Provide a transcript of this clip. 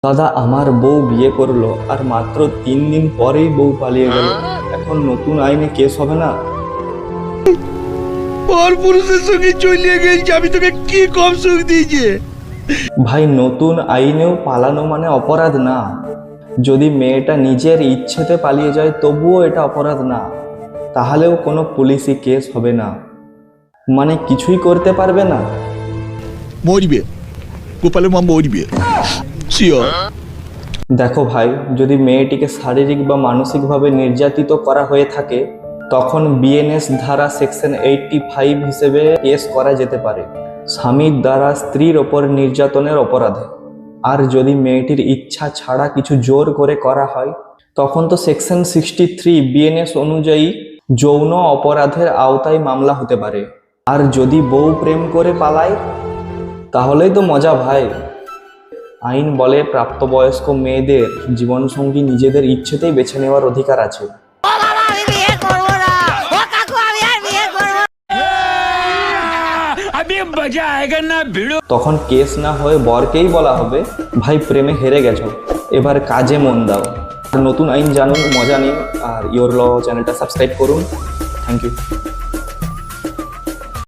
দাদা, আমার বউ বিয়ে করলো আর মাত্র 3 দিন পরেই বউ পালিয়ে গেল। এখন নতুন আইনে কেস হবে না? পর পুরুষের সঙ্গে চলিয়ে গেছি, আমি তোকে কি কম সুখ দিয়েছি? ভাই, নতুন আইনেও পালানো মানে অপরাধ না। যদি মেয়েটা নিজের ইচ্ছেতে পালিয়ে যায় তবুও এটা অপরাধ না। তাহলেও কোনো পুলিশি কেস হবে না, মানে কিছুই করতে পারবে না। মরবে, গোপালের মা মরবে, শিওর। দেখো ভাই, যদি মেয়েটিকে শারীরিক বা মানসিকভাবে নির্যাতিত করা হয়ে থাকে তখন বিএনএস ধারা সেকশন 85 হিসেবে কেস করা যেতে পারে, স্বামীর দ্বারা স্ত্রীর ওপর নির্যাতনের অপরাধে। আর যদি মেয়েটির ইচ্ছা ছাড়া কিছু জোর করে করা হয় তখন তো সেকশন 63 বিএনএস অনুযায়ী যৌন অপরাধের আওতায় মামলা হতে পারে। আর যদি বউ প্রেম করে পালায় তাহলেই তো মজা ভাই। আইন বলে প্রাপ্তবয়স্ক মেয়েদের জীবনসঙ্গী নিজেদের ইচ্ছেতেই বেছে নেওয়ার অধিকার আছে। তখন কেস না হয়ে বরকেই বলা হবে, ভাই প্রেমে হেরে গেছো, এবার কাজে মন দাও। আর নতুন আইন জানুন, মজা নিন, আর ইওর ল চ্যানেলটা সাবস্ক্রাইব করুন। Thank you.